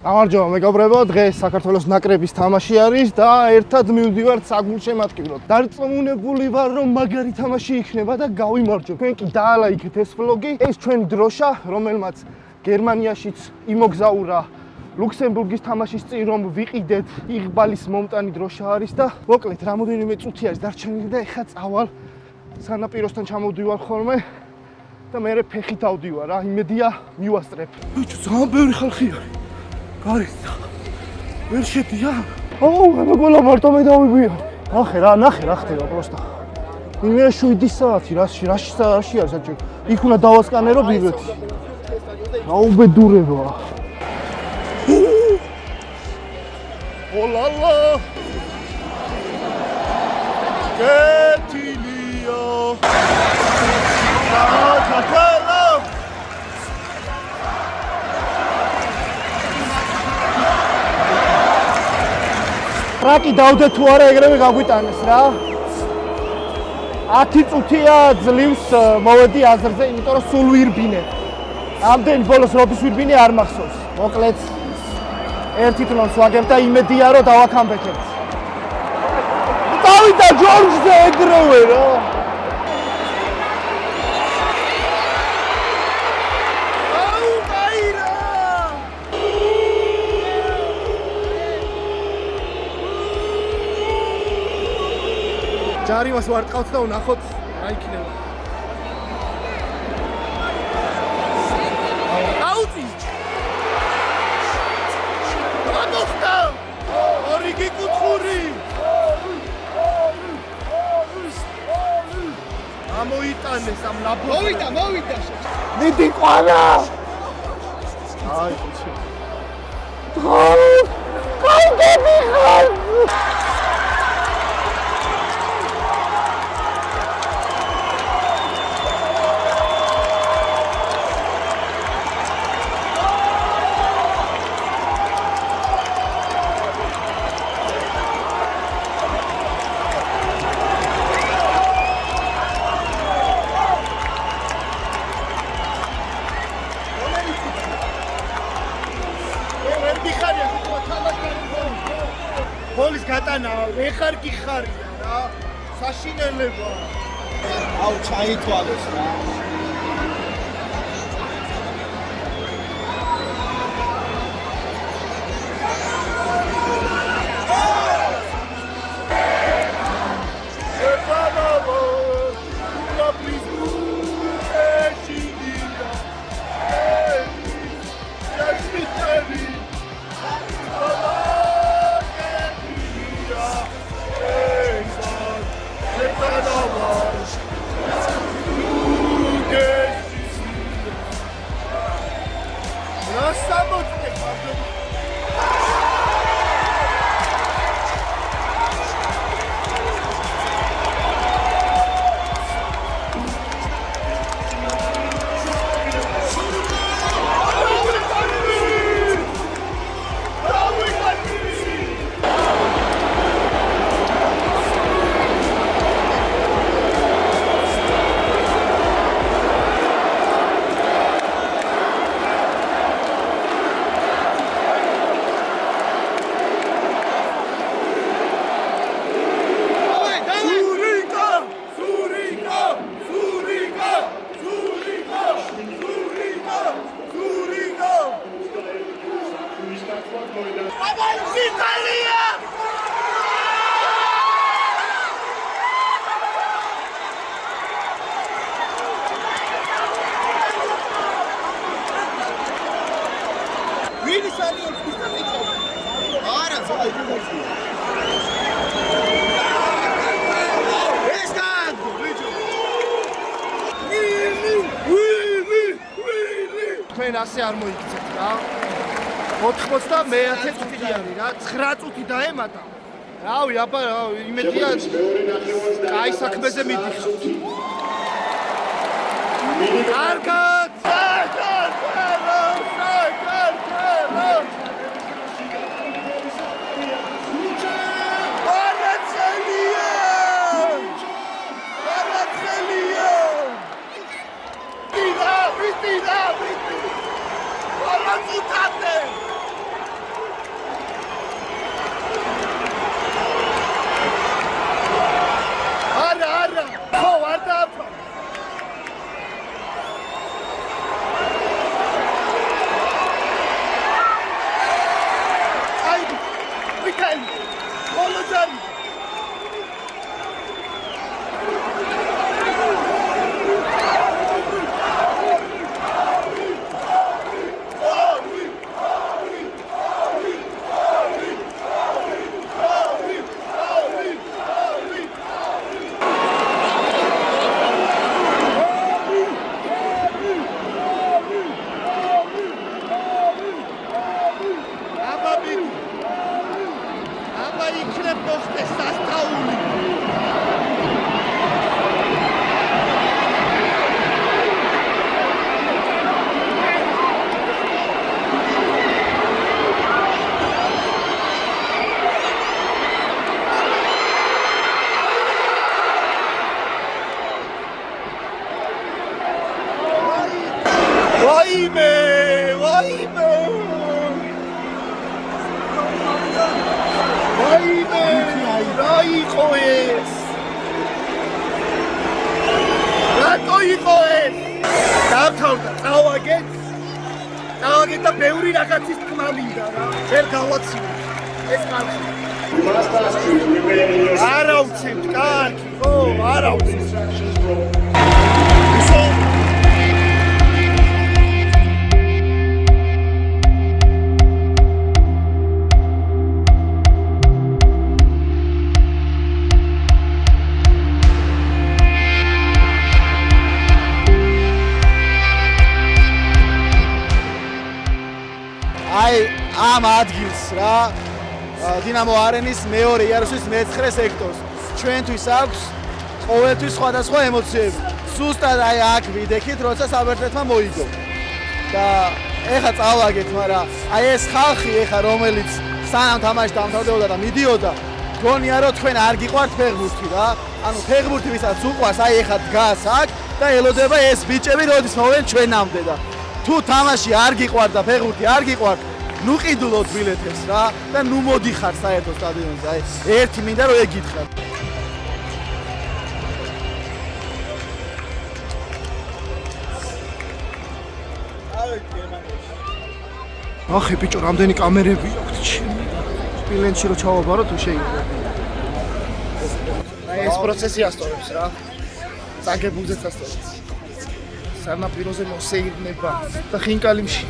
გამარჯობა მეგობრებო, დღეს საქართველოს ნაკრების თამაში არის და ერთად მივდივართ საგულშემატკივროდ. დარწმუნებული ვარ, რომ მაგარი თამაში იქნება და გავიმარჯვებ. თქვენ კი დაალაიქეთ ეს ვლოგი. ეს ჩვენი დროშა, რომელმაც გერმანიაშიც იმოგზაურა ლუქსემბურგის თამაშის წინ, რომ ვიყიდეთ იღბალის მომტანი დროშა არის და მოკლედ რამოდენიმე წუთი არის დარჩენილი და ეხლა წავალ სანაპიროსთან ჩამოვდივარ ხოლმე და მე ფეხით ავდივარ რა, იმედია მივასწრებ. ბიჭო, ძალიან ბევრი ხალხი არის. გარეთ ვერ შედია. მეგონა მარტო მე დავიბია. ნახე რა ხდება პროსტა. იმენა 7 საათი რაში არის საჭირო. იქ უნდა დავასკანერო ბილეთი. აუბედურება. ოლალა. გეტილია. ტრაკი დავდე თუ არა ეგრევე გაგვიტანეს რა. 10 წუთია ძლივს მოვედი აზრზე, იმიტომ რომ სულ ვირბინე. ამდენ ბოლოს რობის ვირბინე არ მახსოვს. მოკლედ ერთი თლონს ვაგებ და იმედია რომ დავაქამბექებთ. დავიდა ჯორჯზე ეგრევე რა. ჯარიმას ვარტყავთ და ვნახოთ რა იქნება. აუწი! რა მოხდა? ორი გიკუთხური! ამოიტანეს ამ ლაბო. მოვიდა. მიდი ყანა! აი, ხუჩი. კაიგები ხარ! Polis გატანა, ეხარ კი ხარია რა. საშინელება. აუ, ჩაითვალეს რა. თქვენ ასე არ მოიქცეთ რა. 91 წუთი არის რა, 9 წუთი დაემატა. რავი, აბა, იმედია კაი საქმეზე მიდიხართ. კარგად! მოხდეს სასწაული. Vaime, vaime. Vaime, რა იყო ეს? რატო იყო ეს? დავთავრდა, წავაგეთ და ბევრი რაღაცის თქმა მინდა რა. ვერ გავაცილებ ეს კაცი. არა უცებ, კარგი, ხო, არა უცებ. აი ამ ადგილს რა დინამო არენის მეორე იარუსის მე-9 სექტორს ჩვენთვის აქვს ყოველთვის სხვადასხვა ემოციები. ზუსტად აი აქ ვიდექით, როცა საბერძნეთმა მოიგო. და ეხა წავაგეთ, მაგრამ აი ეს ხალხი ეხა რომელიც სანამ თამაში დამთავრდებოდა და მიდიოდა, გონია რომ თქვენ არ გიყვართ ფეხბურთი რა. ანუ ფეხბურთი ვისაც უყვარს, აი ეხა დგას აქ და ელოდება ეს ბიჭები როდის მოვიდნენ ჩვენამდე და თუ თამაში არ გიყვართ და ფეხბურთი არ გიყვართ, ნუ ყიდულოთ ბილეთებს რა და ნუ მოდიხარ საერთო სტადიონზე. აი ერთი მინდა რომ ეგითხარ. ახე ბიჭო, რამდენი კამერები აქვს ჩემი. სპილენში რო ჩავაბარო თუ შეიძლება. აი ეს პროცესი ასწორებს რა. წაგებულზეც ასწორებს. სანაპიროზე მოსეირნება და ხინკალიმში.